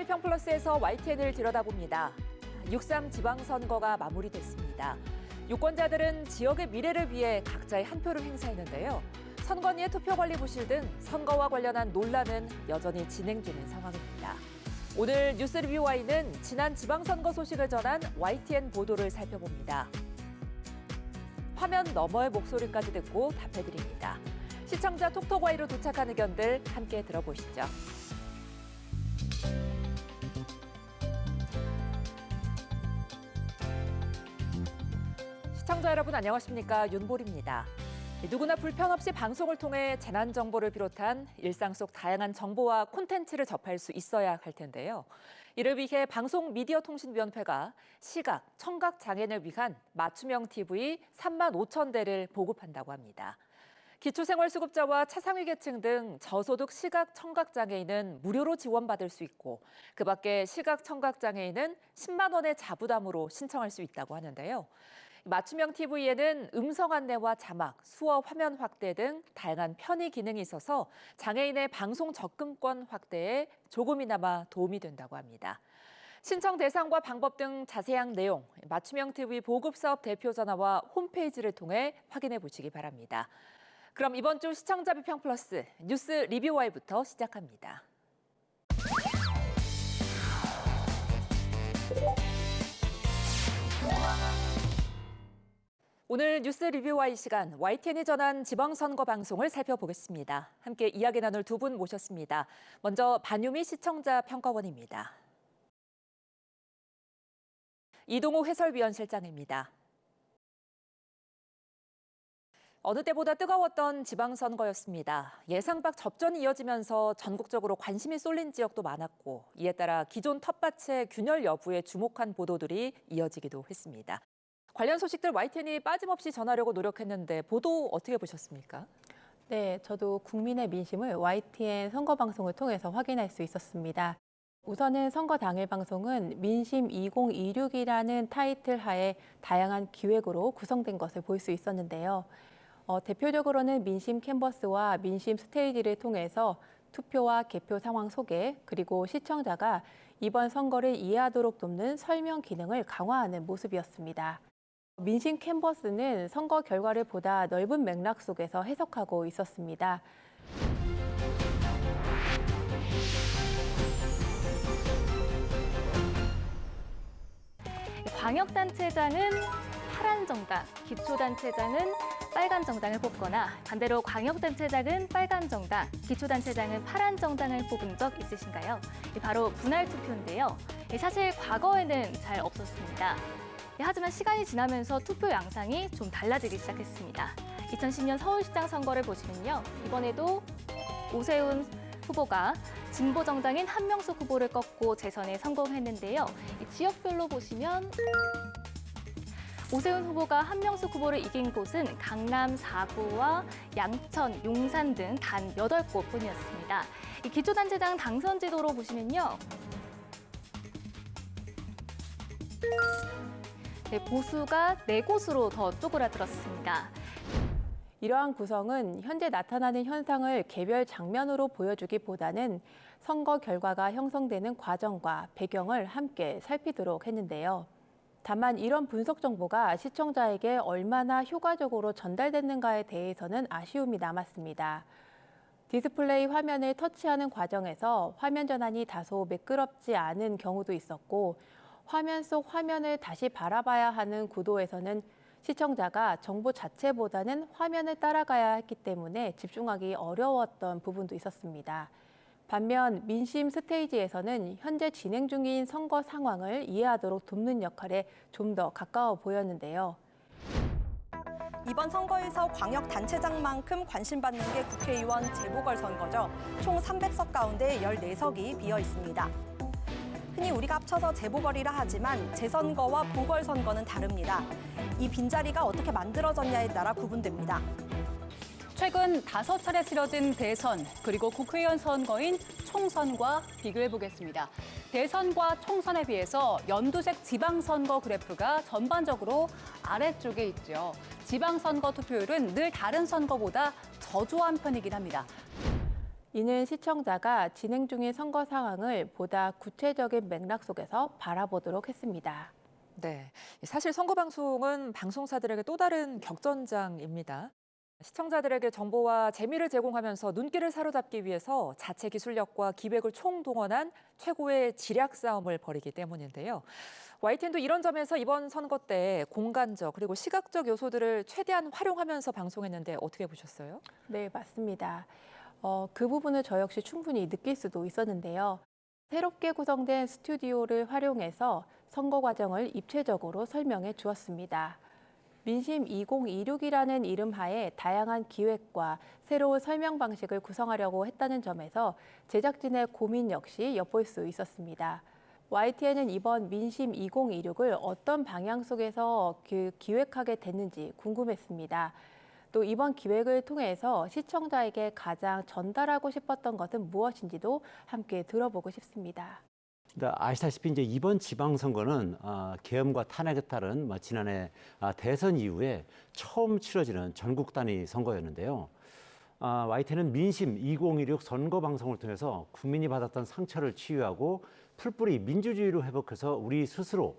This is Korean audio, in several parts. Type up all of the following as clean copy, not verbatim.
평플러스에서 YTN을 들여다봅니다. 6.3 지방선거가 마무리됐습니다. 유권자들은 지역의 미래를 위해 각자의 한 표를 행사했는데요. 선관위의 투표관리 부실 등 선거와 관련한 논란은 여전히 진행 중인 상황입니다. 오늘 뉴스 리뷰 Y는 지난 지방선거 소식을 전한 YTN 보도를 살펴봅니다. 화면 너머의 목소리까지 듣고 답해드립니다. 시청자 톡톡 Y로 도착한 의견들 함께 들어보시죠. 시청자 여러분 안녕하십니까? 윤보리입니다. 누구나 불편 없이 방송을 통해 재난 정보를 비롯한 일상 속 다양한 정보와 콘텐츠를 접할 수 있어야 할 텐데요. 이를 위해 방송미디어통신위원회가 시각, 청각 장애인을 위한 맞춤형 TV 35,000대를 보급한다고 합니다. 기초생활수급자와 차상위 계층 등 저소득 시각, 청각 장애인은 무료로 지원받을 수 있고 그 밖에 시각, 청각 장애인은 10만 원의 자부담으로 신청할 수 있다고 하는데요. 맞춤형 TV에는 음성 안내와 자막, 수어 화면 확대 등 다양한 편의 기능이 있어서 장애인의 방송 접근권 확대에 조금이나마 도움이 된다고 합니다. 신청 대상과 방법 등 자세한 내용, 맞춤형 TV 보급사업 대표 전화와 홈페이지를 통해 확인해 보시기 바랍니다. 그럼 이번 주 시청자 비평 플러스 뉴스 리뷰 Y부터 시작합니다. 오늘 뉴스 리뷰 Y 시간 YTN이 전한 지방선거 방송을 살펴보겠습니다. 함께 이야기 나눌 두 분 모셨습니다. 먼저 반유미 시청자 평가원입니다. 이동호 해설위원실장입니다. 어느 때보다 뜨거웠던 지방선거였습니다. 예상 밖 접전이 이어지면서 전국적으로 관심이 쏠린 지역도 많았고 이에 따라 기존 텃밭의 균열 여부에 주목한 보도들이 이어지기도 했습니다. 관련 소식들 YTN이 빠짐없이 전하려고 노력했는데 보도 어떻게 보셨습니까? 네, 저도 국민의 민심을 YTN 선거방송을 통해서 확인할 수 있었습니다. 우선은 선거 당일 방송은 민심 2026이라는 타이틀 하에 다양한 기획으로 구성된 것을 볼 수 있었는데요. 대표적으로는 민심 캔버스와 민심 스테이지를 통해서 투표와 개표 상황 소개, 그리고 시청자가 이번 선거를 이해하도록 돕는 설명 기능을 강화하는 모습이었습니다. 민심 캔버스는 선거 결과를 보다 넓은 맥락 속에서 해석하고 있었습니다. 광역단체장은 파란 정당, 기초단체장은 빨간 정당을 뽑거나 반대로 광역단체장은 빨간 정당, 기초단체장은 파란 정당을 뽑은 적 있으신가요? 바로 분할 투표인데요. 사실 과거에는 잘 없었습니다. 하지만 시간이 지나면서 투표 양상이 좀 달라지기 시작했습니다. 2010년 서울시장 선거를 보시면요. 이번에도 오세훈 후보가 진보 정당인 한명숙 후보를 꺾고 재선에 성공했는데요. 이 지역별로 보시면 오세훈 후보가 한명숙 후보를 이긴 곳은 강남 4구와 양천, 용산 등 단 8곳 뿐이었습니다. 이 기초단체장 당선 지도로 보시면요. 보수가 4곳으로 더 쪼그라들었습니다. 이러한 구성은 현재 나타나는 현상을 개별 장면으로 보여주기보다는 선거 결과가 형성되는 과정과 배경을 함께 살피도록 했는데요. 다만 이런 분석 정보가 시청자에게 얼마나 효과적으로 전달됐는가에 대해서는 아쉬움이 남았습니다. 디스플레이 화면을 터치하는 과정에서 화면 전환이 다소 매끄럽지 않은 경우도 있었고 화면 속 화면을 다시 바라봐야 하는 구도에서는 시청자가 정보 자체보다는 화면을 따라가야 했기 때문에 집중하기 어려웠던 부분도 있었습니다. 반면 민심 스테이지에서는 현재 진행 중인 선거 상황을 이해하도록 돕는 역할에 좀 더 가까워 보였는데요. 이번 선거에서 광역단체장만큼 관심받는 게 국회의원 재보궐선거죠. 총 300석 가운데 14석이 비어 있습니다. 흔히 우리가 합쳐서 재보궐이라 하지만 재선거와 보궐선거는 다릅니다. 이 빈자리가 어떻게 만들어졌냐에 따라 구분됩니다. 최근 5차례 치러진 대선, 그리고 국회의원 선거인 총선과 비교해보겠습니다. 대선과 총선에 비해서 연두색 지방선거 그래프가 전반적으로 아래쪽에 있죠. 지방선거 투표율은 늘 다른 선거보다 저조한 편이긴 합니다. 이는 시청자가 진행 중인 선거 상황을 보다 구체적인 맥락 속에서 바라보도록 했습니다. 네, 사실 선거 방송은 방송사들에게 또 다른 격전장입니다. 시청자들에게 정보와 재미를 제공하면서 눈길을 사로잡기 위해서 자체 기술력과 기획을 총동원한 최고의 지략 싸움을 벌이기 때문인데요. YTN도 이런 점에서 이번 선거 때 공간적 그리고 시각적 요소들을 최대한 활용하면서 방송했는데 어떻게 보셨어요? 네, 맞습니다. 그 부분을 저 역시 충분히 느낄 수도 있었는데요. 새롭게 구성된 스튜디오를 활용해서 선거 과정을 입체적으로 설명해 주었습니다. 민심 2026이라는 이름 하에 다양한 기획과 새로운 설명 방식을 구성하려고 했다는 점에서 제작진의 고민 역시 엿볼 수 있었습니다. YTN은 이번 민심 2026을 어떤 방향 속에서 기획하게 됐는지 궁금했습니다. 또 이번 기획을 통해서 시청자에게 가장 전달하고 싶었던 것은 무엇인지도 함께 들어보고 싶습니다. 아시다시피 이제 이번 지방선거는 계엄과 탄핵에 따른 지난해 대선 이후에 처음 치러지는 전국 단위 선거였는데요. YTN은 민심 2016 선거 방송을 통해서 국민이 받았던 상처를 치유하고 풀뿌리 민주주의로 회복해서 우리 스스로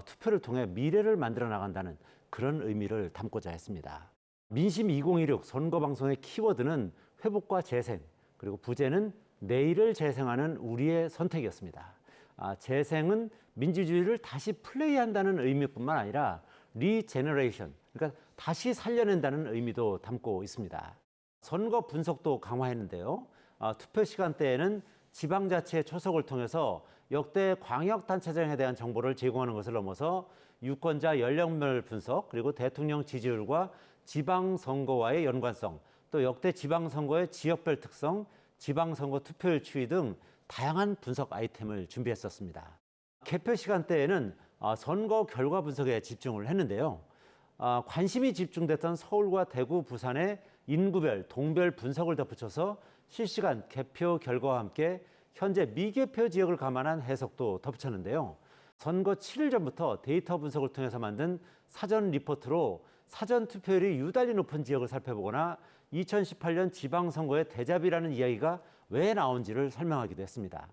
투표를 통해 미래를 만들어 나간다는 그런 의미를 담고자 했습니다. 민심 2016 선거 방송의 키워드는 회복과 재생, 그리고 부제는 내일을 재생하는 우리의 선택이었습니다. 재생은 민주주의를 다시 플레이한다는 의미뿐만 아니라 리제너레이션, 그러니까 다시 살려낸다는 의미도 담고 있습니다. 선거 분석도 강화했는데요. 투표 시간대에는 지방자치의 초석을 통해서 역대 광역단체장에 대한 정보를 제공하는 것을 넘어서 유권자 연령별 분석, 그리고 대통령 지지율과 지방선거와의 연관성, 또 역대 지방선거의 지역별 특성, 지방선거 투표율 추이 등 다양한 분석 아이템을 준비했었습니다. 개표 시간대에는 선거 결과 분석에 집중을 했는데요. 관심이 집중됐던 서울과 대구, 부산의 인구별, 동별 분석을 덧붙여서 실시간 개표 결과와 함께 현재 미개표 지역을 감안한 해석도 덧붙였는데요. 선거 7일 전부터 데이터 분석을 통해서 만든 사전 리포트로 사전 투표율이 유달리 높은 지역을 살펴보거나 2018년 지방선거의 대잡이라는 이야기가 왜 나온지를 설명하기도 했습니다.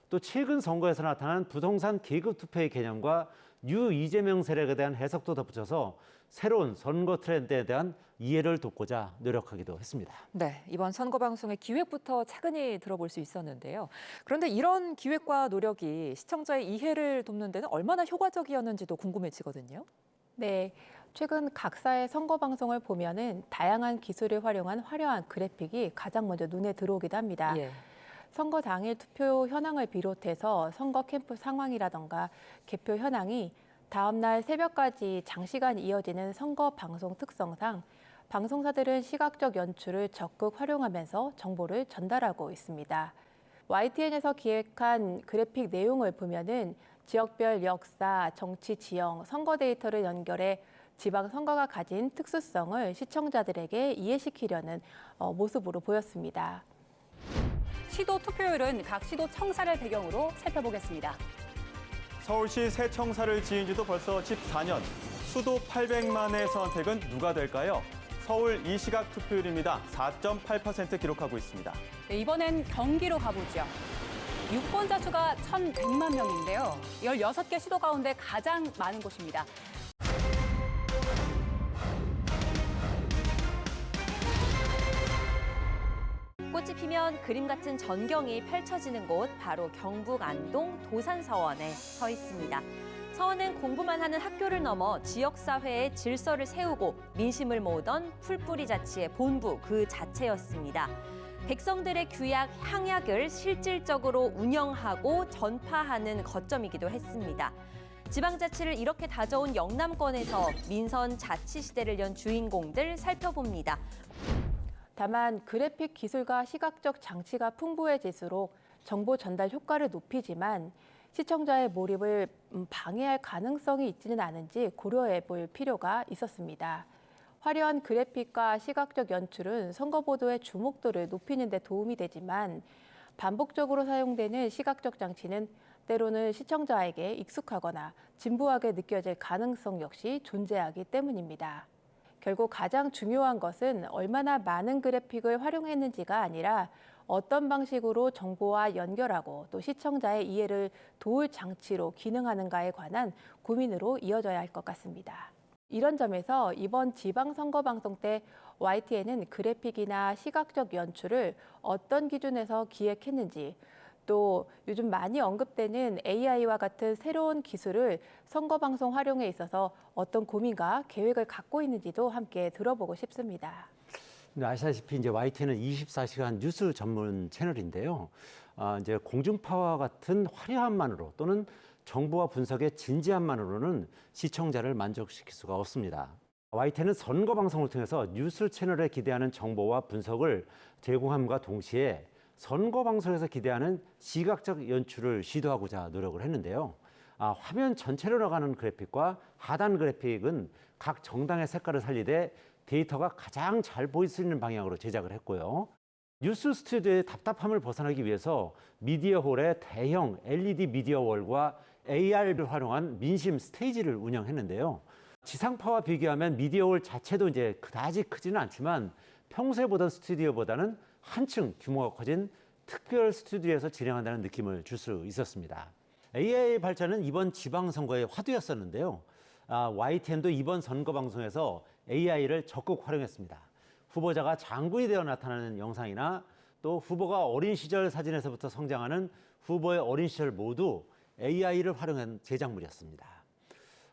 또 최근 선거에서 나타난 부동산 계급 투표의 개념과 뉴 이재명 세력에 대한 해석도 덧붙여서 새로운 선거 트렌드에 대한 이해를 돕고자 노력하기도 했습니다. 네, 이번 선거 방송의 기획부터 차근히 들어볼 수 있었는데요. 그런데 이런 기획과 노력이 시청자의 이해를 돕는 데는 얼마나 효과적이었는지도 궁금해지거든요. 네, 최근 각사의 선거 방송을 보면은 다양한 기술을 활용한 화려한 그래픽이 가장 먼저 눈에 들어오기도 합니다. 예. 선거 당일 투표 현황을 비롯해서 선거 캠프 상황이라던가 개표 현황이 다음 날 새벽까지 장시간 이어지는 선거 방송 특성상 방송사들은 시각적 연출을 적극 활용하면서 정보를 전달하고 있습니다. YTN에서 기획한 그래픽 내용을 보면은 지역별 역사, 정치 지형, 선거 데이터를 연결해 지방선거가 가진 특수성을 시청자들에게 이해시키려는 모습으로 보였습니다. 시도 투표율은 각 시도 청사를 배경으로 살펴보겠습니다. 서울시 새 청사를 지은 지도 벌써 14년. 수도 800만의 선택은 누가 될까요? 서울 이시각 투표율입니다. 4.8% 기록하고 있습니다. 네, 이번엔 경기로 가보죠. 유권자 수가 1,100만 명인데요. 16개 시도 가운데 가장 많은 곳입니다. 꽃이 피면 그림 같은 전경이 펼쳐지는 곳, 바로 경북 안동 도산서원에 서 있습니다. 서원은 공부만 하는 학교를 넘어 지역사회의 질서를 세우고 민심을 모으던 풀뿌리 자치의 본부 그 자체였습니다. 백성들의 규약, 향약을 실질적으로 운영하고 전파하는 거점이기도 했습니다. 지방자치를 이렇게 다져온 영남권에서 민선 자치 시대를 연 주인공들 살펴봅니다. 다만 그래픽 기술과 시각적 장치가 풍부해질수록 정보 전달 효과를 높이지만 시청자의 몰입을 방해할 가능성이 있지는 않은지 고려해 볼 필요가 있었습니다. 화려한 그래픽과 시각적 연출은 선거 보도의 주목도를 높이는 데 도움이 되지만 반복적으로 사용되는 시각적 장치는 때로는 시청자에게 익숙하거나 진부하게 느껴질 가능성 역시 존재하기 때문입니다. 결국 가장 중요한 것은 얼마나 많은 그래픽을 활용했는지가 아니라 어떤 방식으로 정보와 연결하고 또 시청자의 이해를 도울 장치로 기능하는가에 관한 고민으로 이어져야 할 것 같습니다. 이런 점에서 이번 지방선거 방송 때 YTN은 그래픽이나 시각적 연출을 어떤 기준에서 기획했는지, 또 요즘 많이 언급되는 AI와 같은 새로운 기술을 선거 방송 활용에 있어서 어떤 고민과 계획을 갖고 있는지도 함께 들어보고 싶습니다. 네, 아시다시피 이제 YTN은 24시간 뉴스 전문 채널인데요. 이제 공중파와 같은 화려함만으로 또는 정보와 분석의 진지함만으로는 시청자를 만족시킬 수가 없습니다. YTN은 선거 방송을 통해서 뉴스 채널에 기대하는 정보와 분석을 제공함과 동시에 선거 방송에서 기대하는 시각적 연출을 시도하고자 노력을 했는데요. 화면 전체로 나가는 그래픽과 하단 그래픽은 각 정당의 색깔을 살리되 데이터가 가장 잘 보일 수 있는 방향으로 제작을 했고요. 뉴스 스튜디오의 답답함을 벗어나기 위해서 미디어홀에 대형 LED 미디어월과 AR을 활용한 민심 스테이지를 운영했는데요. 지상파와 비교하면 미디어홀 자체도 이제 그다지 크지는 않지만 평소에 보던 스튜디오보다는 한층 규모가 커진 특별 스튜디오에서 진행한다는 느낌을 줄 수 있었습니다. AI 발전은 이번 지방선거의 화두였었는데요. YTN도 이번 선거 방송에서 AI를 적극 활용했습니다. 후보자가 장군이 되어 나타나는 영상이나 또 후보가 어린 시절 사진에서부터 성장하는 후보의 어린 시절 모두 AI를 활용한 제작물이었습니다.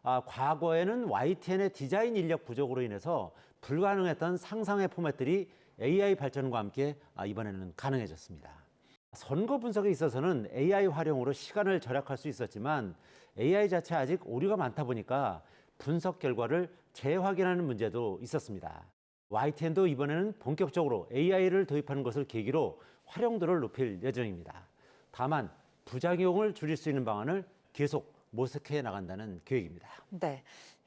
과거에는 YTN의 디자인 인력 부족으로 인해서 불가능했던 상상의 포맷들이 AI 발전과 함께 이번에는 가능해졌습니다. 선거 분석에 있어서는 AI 활용으로 시간을 절약할 수 있었지만 AI 자체 아직 오류가 많다 보니까 분석 결과를 재확인하는 문제도 있었습니다. YTN도 이번에는 본격적으로 AI를 도입하는 것을 계기로 활용도를 높일 예정입니다. 다만 부작용을 줄일 수 있는 방안을 계속 모색해 나간다는 계획입니다. 네,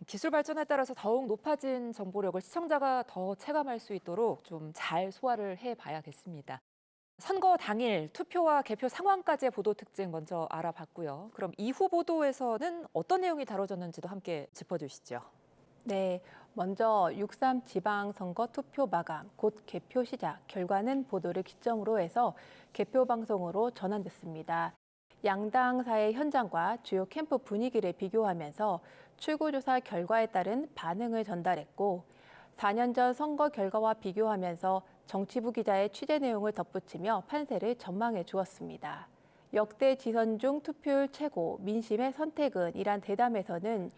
기술 발전에 따라서 더욱 높아진 정보력을 시청자가 더 체감할 수 있도록 좀 잘 소화를 해봐야겠습니다. 선거 당일 투표와 개표 상황까지의 보도 특징 먼저 알아봤고요. 그럼 이후 보도에서는 어떤 내용이 다뤄졌는지도 함께 짚어주시죠. 네, 먼저 6.3 지방선거 투표 마감, 곧 개표 시작, 결과는 보도를 기점으로 해서 개표 방송으로 전환됐습니다. 양당사의 현장과 주요 캠프 분위기를 비교하면서 출구조사 결과에 따른 반응을 전달했고, 4년 전 선거 결과와 비교하면서 정치부 기자의 취재 내용을 덧붙이며 판세를 전망해 주었습니다. 역대 지선 중 투표율 최고, 민심의 선택은 이란 대담에서는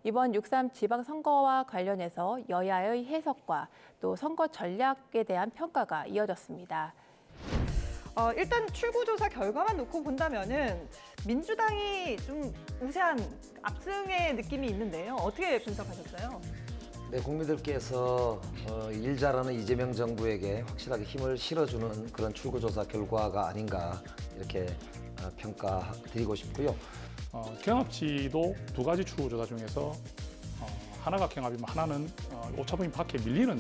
이번 6.3 지방선거와 관련해서 여야의 해석과 또 선거 전략에 대한 평가가 이어졌습니다. 일단 출구조사 결과만 놓고 본다면은 민주당이 좀 우세한 압승의 느낌이 있는데요. 어떻게 분석하셨어요? 네, 국민들께서 일 잘하는 이재명 정부에게 확실하게 힘을 실어주는 그런 출구조사 결과가 아닌가 이렇게 평가드리고 싶고요. 경합치도 두 가지 출구조사 중에서 하나가 경합이면 하나는 오차범위 밖에 밀리는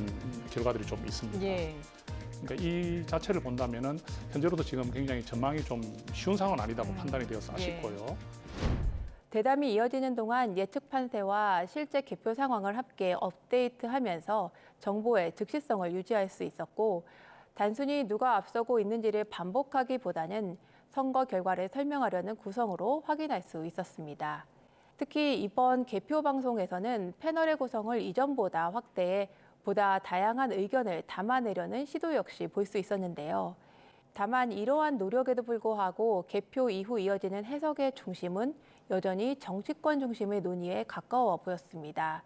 결과들이 좀 있습니다. 예. 그러니까 이 자체를 본다면은 현재로도 지금 굉장히 전망이 좀 쉬운 상황은 아니다고 판단이 되어서 싶고요. 대담이 이어지는 동안 예측 판세와 실제 개표 상황을 함께 업데이트하면서 정보의 즉시성을 유지할 수 있었고, 단순히 누가 앞서고 있는지를 반복하기보다는 선거 결과를 설명하려는 구성으로 확인할 수 있었습니다. 특히 이번 개표 방송에서는 패널의 구성을 이전보다 확대해 보다 다양한 의견을 담아내려는 시도 역시 볼 수 있었는데요. 다만 이러한 노력에도 불구하고 개표 이후 이어지는 해석의 중심은 여전히 정치권 중심의 논의에 가까워 보였습니다.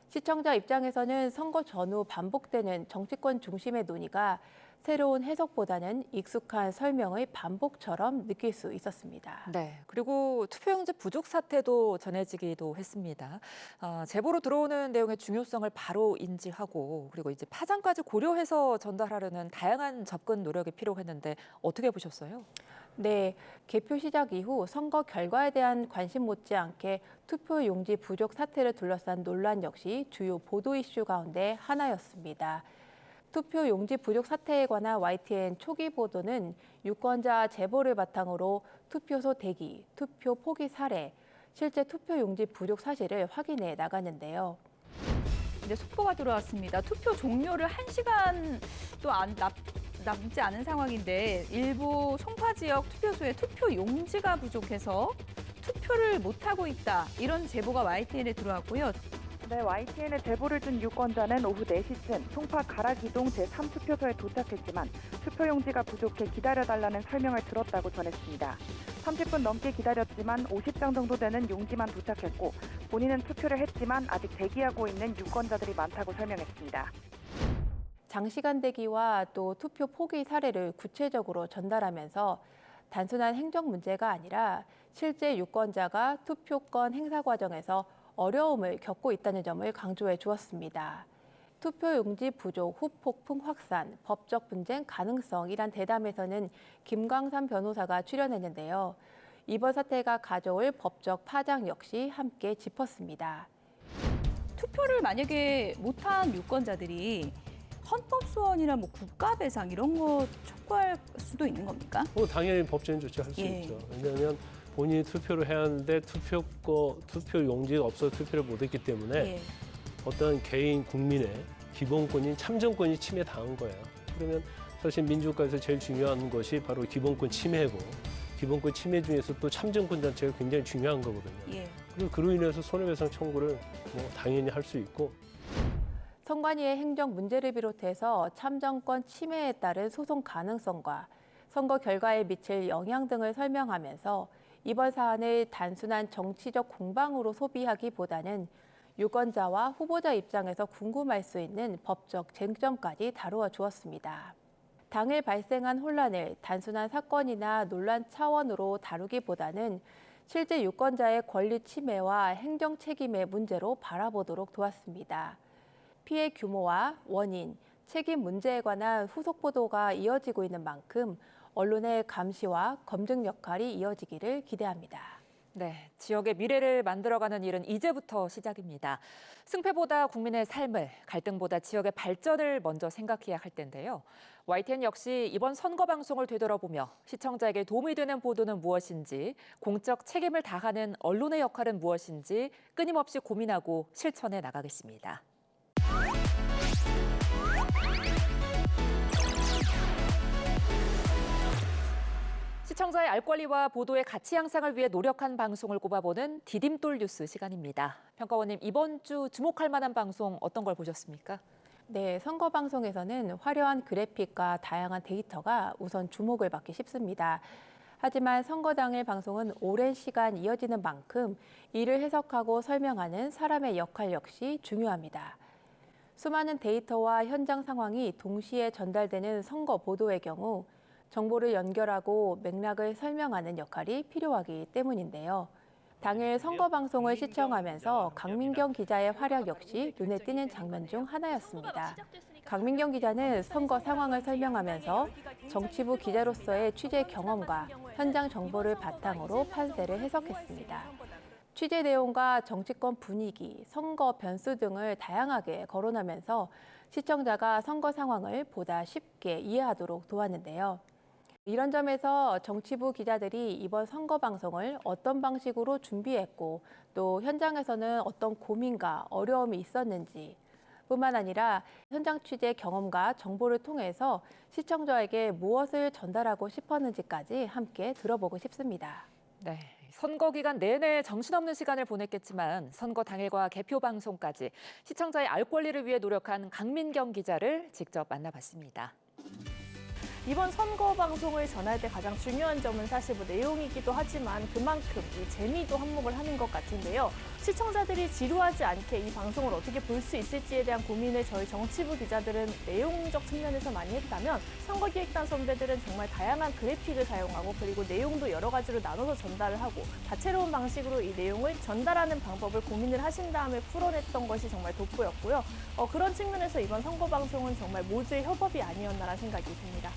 시청자 입장에서는 선거 전후 반복되는 정치권 중심의 논의가 새로운 해석보다는 익숙한 설명의 반복처럼 느낄 수 있었습니다. 네, 그리고 투표용지 부족 사태도 전해지기도 했습니다. 제보로 들어오는 내용의 중요성을 바로 인지하고 그리고 이제 파장까지 고려해서 전달하려는 다양한 접근 노력이 필요했는데 어떻게 보셨어요? 네, 개표 시작 이후 선거 결과에 대한 관심 못지않게 투표용지 부족 사태를 둘러싼 논란 역시 주요 보도 이슈 가운데 하나였습니다. 투표용지 부족 사태에 관한 YTN 초기 보도는 유권자 제보를 바탕으로 투표소 대기, 투표 포기 사례, 실제 투표용지 부족 사실을 확인해 나가는데요. 이제 속보가 들어왔습니다. 투표 종료를 1시간도 남지 않은 상황인데 일부 송파 지역 투표소에 투표 용지가 부족해서 투표를 못하고 있다. 이런 제보가 YTN에 들어왔고요. 네, YTN에 제보를 준 유권자는 오후 4시쯤 송파 가락이동 제3투표소에 도착했지만 투표용지가 부족해 기다려달라는 설명을 들었다고 전했습니다. 30분 넘게 기다렸지만 50장 정도 되는 용지만 도착했고 본인은 투표를 했지만 아직 대기하고 있는 유권자들이 많다고 설명했습니다. 장시간 대기와 또 투표 포기 사례를 구체적으로 전달하면서 단순한 행정 문제가 아니라 실제 유권자가 투표권 행사 과정에서 어려움을 겪고 있다는 점을 강조해 주었습니다. 투표용지 부족, 후폭풍 확산, 법적 분쟁 가능성이란 대담에서는 김광삼 변호사가 출연했는데요. 이번 사태가 가져올 법적 파장 역시 함께 짚었습니다. 투표를 만약에 못한 유권자들이 헌법소원이나 뭐 국가배상 이런 거 촉구할 수도 있는 겁니까? 당연히 법적인 조치할 수 있죠. 왜냐하면 본인이 투표를 해야 하는데 투표 용지가 없어서 투표를 못했기 때문에 어떤 개인 국민의 기본권인 참정권이 침해당한 거예요. 그러면 사실 민주국가에서 제일 중요한 것이 바로 기본권 침해고 기본권 침해 중에서 또 참정권 자체가 굉장히 중요한 거거든요. 그리고 그로 인해서 손해배상 청구를 당연히 할 수 있고. 선관위의 행정 문제를 비롯해서 참정권 침해에 따른 소송 가능성과 선거 결과에 미칠 영향 등을 설명하면서 이번 사안을 단순한 정치적 공방으로 소비하기보다는 유권자와 후보자 입장에서 궁금할 수 있는 법적 쟁점까지 다루어 주었습니다. 당일 발생한 혼란을 단순한 사건이나 논란 차원으로 다루기보다는 실제 유권자의 권리 침해와 행정 책임의 문제로 바라보도록 도왔습니다. 피해 규모와 원인, 책임 문제에 관한 후속 보도가 이어지고 있는 만큼 언론의 감시와 검증 역할이 이어지기를 기대합니다. 네, 지역의 미래를 만들어가는 일은 이제부터 시작입니다. 승패보다 국민의 삶을, 갈등보다 지역의 발전을 먼저 생각해야 할 텐데요. YTN 역시 이번 선거 방송을 되돌아보며 시청자에게 도움이 되는 보도는 무엇인지, 공적 책임을 다하는 언론의 역할은 무엇인지 끊임없이 고민하고 실천해 나가겠습니다. 시청자의 알 권리와 보도의 가치 향상을 위해 노력한 방송을 꼽아보는 디딤돌 뉴스 시간입니다. 평가원님, 이번 주 주목할 만한 방송 어떤 걸 보셨습니까? 네, 선거 방송에서는 화려한 그래픽과 다양한 데이터가 우선 주목을 받기 쉽습니다. 하지만 선거 당일 방송은 오랜 시간 이어지는 만큼 이를 해석하고 설명하는 사람의 역할 역시 중요합니다. 수많은 데이터와 현장 상황이 동시에 전달되는 선거 보도의 경우 정보를 연결하고 맥락을 설명하는 역할이 필요하기 때문인데요. 당일 선거 방송을 시청하면서 강민경 기자의 활약 역시 눈에 띄는 장면 중 하나였습니다. 강민경 기자는 선거 상황을 설명하면서 정치부 기자로서의 취재 경험과 현장 정보를 바탕으로 판세를 해석했습니다. 취재 내용과 정치권 분위기, 선거 변수 등을 다양하게 거론하면서 시청자가 선거 상황을 보다 쉽게 이해하도록 도왔는데요. 이런 점에서 정치부 기자들이 이번 선거 방송을 어떤 방식으로 준비했고 또 현장에서는 어떤 고민과 어려움이 있었는지 뿐만 아니라 현장 취재 경험과 정보를 통해서 시청자에게 무엇을 전달하고 싶었는지까지 함께 들어보고 싶습니다. 네, 선거 기간 내내 정신없는 시간을 보냈겠지만 선거 당일과 개표 방송까지 시청자의 알 권리를 위해 노력한 강민경 기자를 직접 만나봤습니다. 이번 선거 방송을 전할 때 가장 중요한 점은 사실 내용이기도 하지만 그만큼 이 재미도 한몫을 하는 것 같은데요. 시청자들이 지루하지 않게 이 방송을 어떻게 볼 수 있을지에 대한 고민을 저희 정치부 기자들은 내용적 측면에서 많이 했다면 선거기획단 선배들은 정말 다양한 그래픽을 사용하고 그리고 내용도 여러 가지로 나눠서 전달을 하고 다채로운 방식으로 이 내용을 전달하는 방법을 고민을 하신 다음에 풀어냈던 것이 정말 돋보였고요. 그런 측면에서 이번 선거 방송은 정말 모두의 협업이 아니었나라는 생각이 듭니다.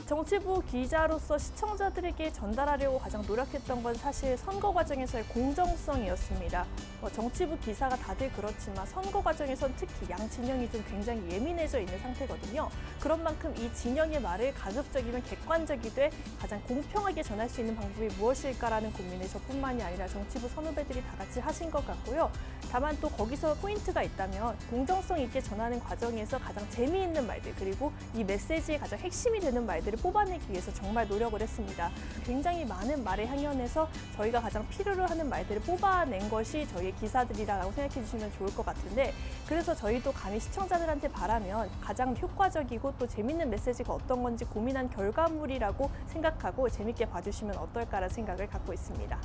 정치부 기자로서 시청자들에게 전달하려고 가장 노력했던 건 사실 선거 과정에서의 공정성이었습니다. 정치부 기사가 다들 그렇지만 선거 과정에선 특히 양 진영이 좀 굉장히 예민해져 있는 상태거든요. 그런 만큼 이 진영의 말을 가급적이면 객관적이되 가장 공평하게 전할 수 있는 방법이 무엇일까라는 고민을 저뿐만이 아니라 정치부 선후배들이 다 같이 하신 것 같고요. 다만 또 거기서 포인트가 있다면 공정성 있게 전하는 과정에서 가장 재미있는 말들 그리고 이 메시지의 가장 핵심이 되는 말들을 뽑아내기 위해서 정말 노력을 했습니다. 굉장히 많은 말을 향연해서 저희가 가장 필요로 하는 말들을 뽑아낸 것이 저희의 기사들이라고 생각해 주시면 좋을 것 같은데 그래서 저희도 감히 시청자들한테 바라면 가장 효과적이고 또 재밌는 메시지가 어떤 건지 고민한 결과물이라고 생각하고 재밌게 봐주시면 어떨까라는 생각을 갖고 있습니다.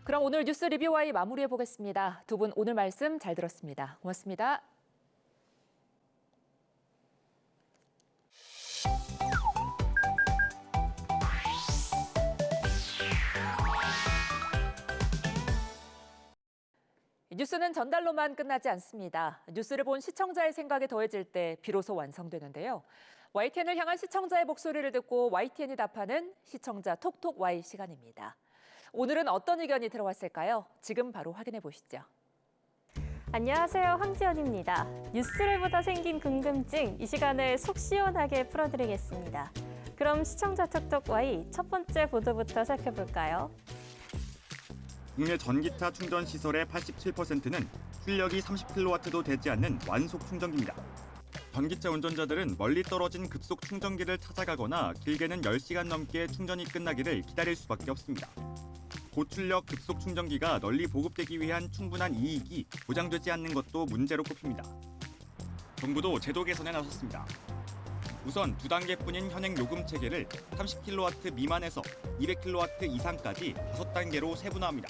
그럼 오늘 뉴스 리뷰와이 마무리해 보겠습니다. 두 분 오늘 말씀 잘 들었습니다. 고맙습니다. 뉴스는 전달로만 끝나지 않습니다. 뉴스를 본 시청자의 생각이 더해질 때 비로소 완성되는데요. YTN을 향한 시청자의 목소리를 듣고 YTN이 답하는 시청자 톡톡 Y 시간입니다. 오늘은 어떤 의견이 들어왔을까요? 지금 바로 확인해 보시죠. 안녕하세요, 황지연입니다. 뉴스를 보다 생긴 궁금증, 이 시간을 속 시원하게 풀어드리겠습니다. 그럼 시청자 톡톡 Y 첫 번째 보도부터 살펴볼까요? 국내 전기차 충전 시설의 87%는 출력이 30kW도 되지 않는 완속 충전기입니다. 전기차 운전자들은 멀리 떨어진 급속 충전기를 찾아가거나 길게는 10시간 넘게 충전이 끝나기를 기다릴 수밖에 없습니다. 고출력 급속 충전기가 널리 보급되기 위한 충분한 이익이 보장되지 않는 것도 문제로 꼽힙니다. 정부도 제도 개선에 나섰습니다. 우선 2단계뿐인 현행 요금 체계를 30kW 미만에서 200kW 이상까지 5단계로 세분화합니다.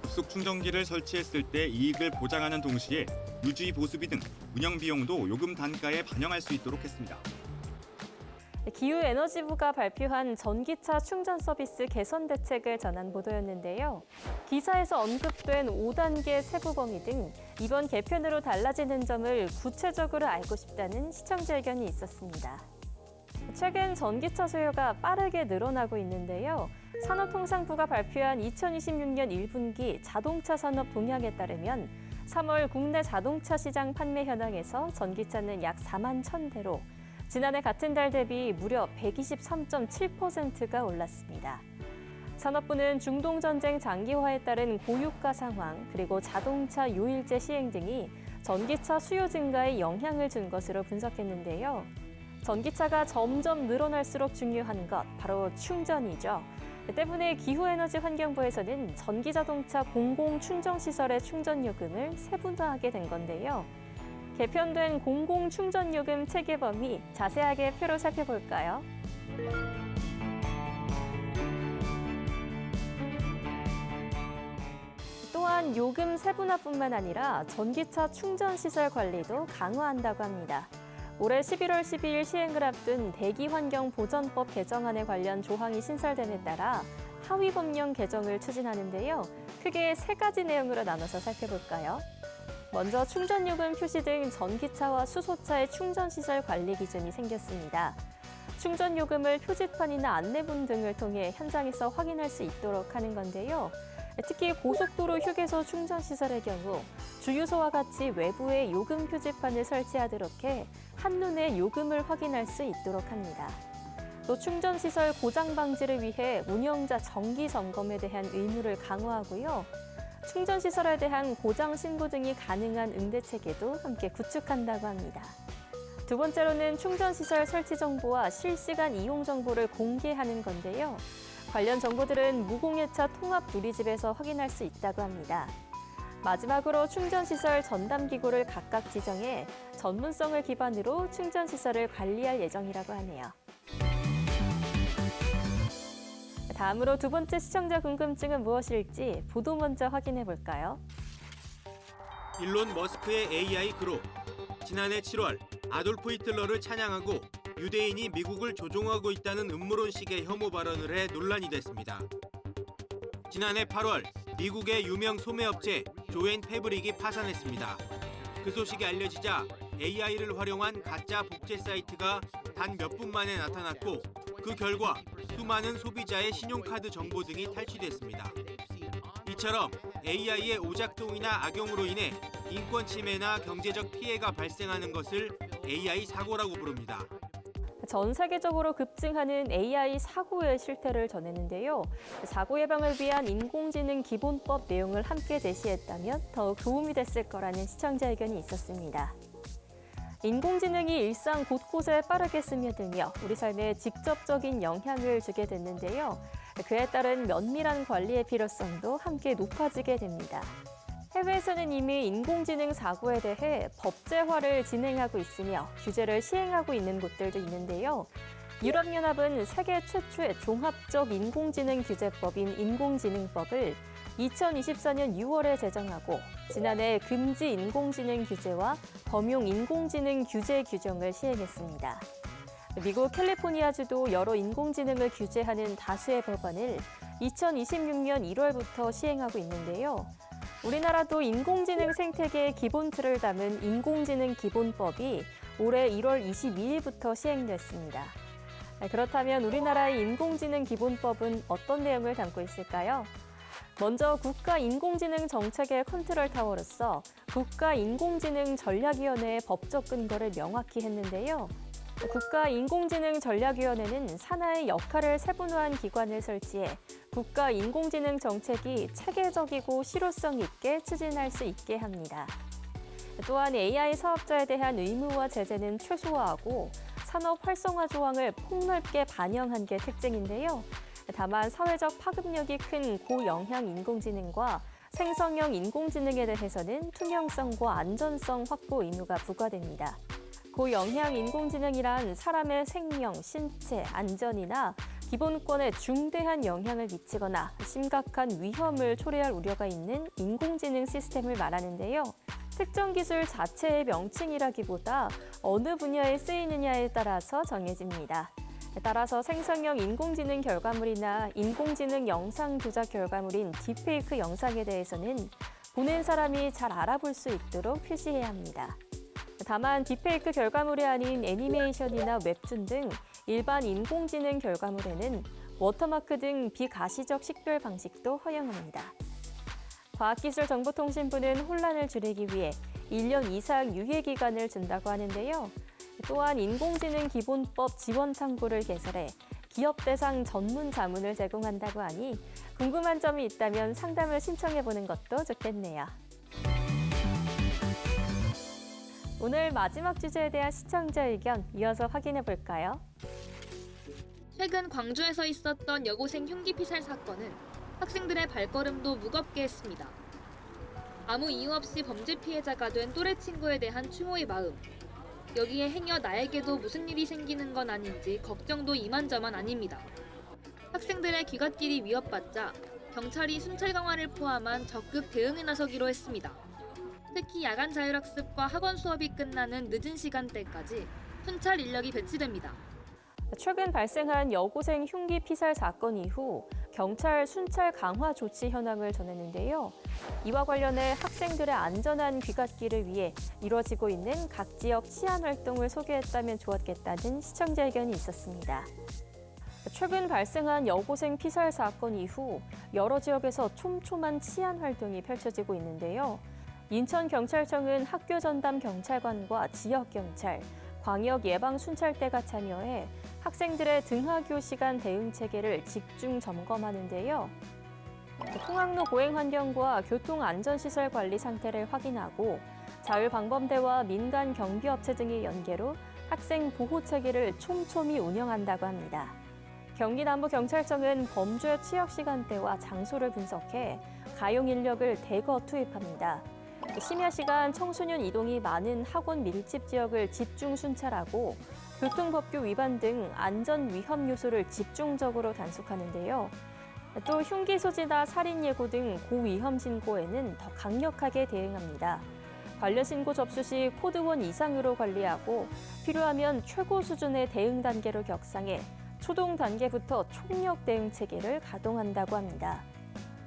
급속 충전기를 설치했을 때 이익을 보장하는 동시에 유지 보수비 등 운영 비용도 요금 단가에 반영할 수 있도록 했습니다. 기후에너지부가 발표한 전기차 충전 서비스 개선 대책을 전한 보도였는데요. 기사에서 언급된 5단계 세부 범위 등 이번 개편으로 달라지는 점을 구체적으로 알고 싶다는 시청자 의견이 있었습니다. 최근 전기차 수요가 빠르게 늘어나고 있는데요. 산업통상부가 발표한 2026년 1분기 자동차 산업 동향에 따르면 3월 국내 자동차 시장 판매 현황에서 전기차는 약 4만 1,000대로 지난해 같은 달 대비 무려 123.7%가 올랐습니다. 산업부는 중동전쟁 장기화에 따른 고유가 상황 그리고 자동차 유일제 시행 등이 전기차 수요 증가에 영향을 준 것으로 분석했는데요. 전기차가 점점 늘어날수록 중요한 것 바로 충전이죠. 때문에 기후에너지 환경부에서는 전기자동차 공공충전시설의 충전요금을 세분화하게 된 건데요. 개편된 공공충전요금 체계 범위 자세하게 표로 살펴볼까요? 또한 요금 세분화뿐만 아니라 전기차 충전시설 관리도 강화한다고 합니다. 올해 11월 12일 시행을 앞둔 대기환경보전법 개정안에 관련 조항이 신설됨에 따라 하위 법령 개정을 추진하는데요. 크게 3가지 내용으로 나눠서 살펴볼까요? 먼저 충전요금 표시 등 전기차와 수소차의 충전시설 관리 기준이 생겼습니다. 충전요금을 표지판이나 안내문 등을 통해 현장에서 확인할 수 있도록 하는 건데요. 특히 고속도로 휴게소 충전시설의 경우 주유소와 같이 외부에 요금 표지판을 설치하도록 해 한눈에 요금을 확인할 수 있도록 합니다. 또 충전시설 고장 방지를 위해 운영자 정기 점검에 대한 의무를 강화하고요. 충전시설에 대한 고장 신고 등이 가능한 응대 체계도 함께 구축한다고 합니다. 두 번째로는 충전시설 설치 정보와 실시간 이용 정보를 공개하는 건데요. 관련 정보들은 무공해차 통합 누리집에서 확인할 수 있다고 합니다. 마지막으로 충전시설 전담기구를 각각 지정해 전문성을 기반으로 충전시설을 관리할 예정이라고 하네요. 다음으로 두 번째 시청자 궁금증은 무엇일지 보도 먼저 확인해 볼까요? 일론 머스크의 AI 그룹. 지난해 7월 아돌프 히틀러를 찬양하고 유대인이 미국을 조종하고 있다는 음모론식의 혐오 발언을 해 논란이 됐습니다. 지난해 8월 미국의 유명 소매업체 조앤 패브릭이 파산했습니다. 그 소식이 알려지자 AI를 활용한 가짜 복제 사이트가 단 몇 분 만에 나타났고 그 결과 수많은 소비자의 신용카드 정보 등이 탈취됐습니다. 이처럼 AI의 오작동이나 악용으로 인해 인권 침해나 경제적 피해가 발생하는 것을 AI 사고라고 부릅니다. 전 세계적으로 급증하는 AI 사고의 실태를 전했는데요. 사고 예방을 위한 인공지능 기본법 내용을 함께 제시했다면 더욱 도움이 됐을 거라는 시청자 의견이 있었습니다. 인공지능이 일상 곳곳에 빠르게 스며들며 우리 삶에 직접적인 영향을 주게 됐는데요. 그에 따른 면밀한 관리의 필요성도 함께 높아지게 됩니다. 해외에서는 이미 인공지능 사고에 대해 법제화를 진행하고 있으며 규제를 시행하고 있는 곳들도 있는데요. 유럽연합은 세계 최초의 종합적 인공지능 규제법인 인공지능법을 2024년 6월에 제정하고 지난해 금지 인공지능 규제와 범용 인공지능 규제 규정을 시행했습니다. 미국 캘리포니아주도 여러 인공지능을 규제하는 다수의 법안을 2026년 1월부터 시행하고 있는데요. 우리나라도 인공지능 생태계의 기본 틀을 담은 인공지능 기본법이 올해 1월 22일부터 시행됐습니다. 그렇다면 우리나라의 인공지능 기본법은 어떤 내용을 담고 있을까요? 먼저 국가인공지능 정책의 컨트롤 타워로서 국가인공지능전략위원회의 법적 근거를 명확히 했는데요. 국가인공지능전략위원회는 산하의 역할을 세분화한 기관을 설치해 국가인공지능 정책이 체계적이고 실효성 있게 추진할 수 있게 합니다. 또한 AI 사업자에 대한 의무와 제재는 최소화하고 산업 활성화 조항을 폭넓게 반영한 게 특징인데요. 다만 사회적 파급력이 큰 고영향 인공지능과 생성형 인공지능에 대해서는 투명성과 안전성 확보 의무가 부과됩니다. 고영향 인공지능이란 사람의 생명, 신체, 안전이나 기본권에 중대한 영향을 미치거나 심각한 위험을 초래할 우려가 있는 인공지능 시스템을 말하는데요. 특정 기술 자체의 명칭이라기보다 어느 분야에 쓰이느냐에 따라서 정해집니다. 따라서 생성형 인공지능 결과물이나 인공지능 영상 조작 결과물인 딥페이크 영상에 대해서는 보는 사람이 잘 알아볼 수 있도록 표시해야 합니다. 다만 딥페이크 결과물이 아닌 애니메이션이나 웹툰 등 일반 인공지능 결과물에는 워터마크 등 비가시적 식별 방식도 허용합니다. 과학기술정보통신부는 혼란을 줄이기 위해 1년 이상 유예 기간을 준다고 하는데요. 또한 인공지능 기본법 지원 창구를 개설해 기업 대상 전문 자문을 제공한다고 하니 궁금한 점이 있다면 상담을 신청해보는 것도 좋겠네요. 오늘 마지막 주제에 대한 시청자 의견 이어서 확인해 볼까요? 최근 광주에서 있었던 여고생 흉기 피살 사건은 학생들의 발걸음도 무겁게 했습니다. 아무 이유 없이 범죄 피해자가 된 또래 친구에 대한 추모의 마음. 여기에 행여 나에게도 무슨 일이 생기는 건 아닌지 걱정도 이만저만 아닙니다. 학생들의 귀갓길이 위협받자 경찰이 순찰 강화를 포함한 적극 대응에 나서기로 했습니다. 특히 야간 자율학습과 학원 수업이 끝나는 늦은 시간대까지 순찰 인력이 배치됩니다. 최근 발생한 여고생 흉기 피살 사건 이후 경찰 순찰 강화 조치 현황을 전했는데요. 이와 관련해 학생들의 안전한 귀갓길을 위해 이루어지고 있는 각 지역 치안 활동을 소개했다면 좋았겠다는 시청자 의견이 있었습니다. 최근 발생한 여고생 피살 사건 이후 여러 지역에서 촘촘한 치안 활동이 펼쳐지고 있는데요. 인천경찰청은 학교 전담 경찰관과 지역경찰, 광역예방순찰대가 참여해 학생들의 등하교 시간 대응 체계를 집중 점검하는데요. 통학로 보행 환경과 교통안전시설 관리 상태를 확인하고 자율방범대와 민간 경비업체 등의 연계로 학생 보호 체계를 촘촘히 운영한다고 합니다. 경기남부경찰청은 범죄 취약 시간대와 장소를 분석해 가용 인력을 대거 투입합니다. 심야 시간 청소년 이동이 많은 학원 밀집 지역을 집중 순찰하고 교통법규 위반 등 안전 위험 요소를 집중적으로 단속하는데요. 또 흉기 소지나 살인 예고 등 고위험 신고에는 더 강력하게 대응합니다. 관련 신고 접수 시 코드1 이상으로 관리하고 필요하면 최고 수준의 대응 단계로 격상해 초동 단계부터 총력 대응 체계를 가동한다고 합니다.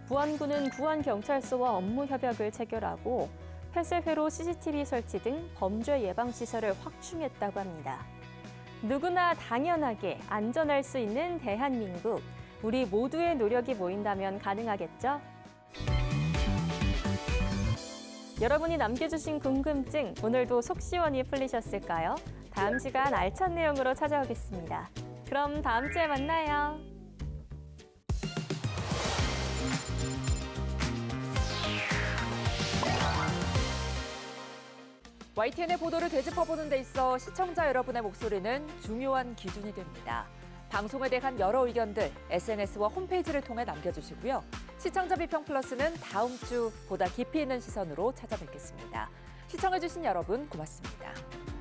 부안군은 부안경찰서와 업무 협약을 체결하고 폐쇄회로 CCTV 설치 등 범죄 예방 시설을 확충했다고 합니다. 누구나 당연하게 안전할 수 있는 대한민국. 우리 모두의 노력이 모인다면 가능하겠죠? 여러분이 남겨주신 궁금증, 오늘도 속 시원히 풀리셨을까요? 다음 시간 알찬 내용으로 찾아오겠습니다. 그럼 다음 주에 만나요. YTN의 보도를 되짚어보는 데 있어 시청자 여러분의 목소리는 중요한 기준이 됩니다. 방송에 대한 여러 의견들 SNS와 홈페이지를 통해 남겨주시고요. 시청자 비평 플러스는 다음 주 보다 깊이 있는 시선으로 찾아뵙겠습니다. 시청해주신 여러분 고맙습니다.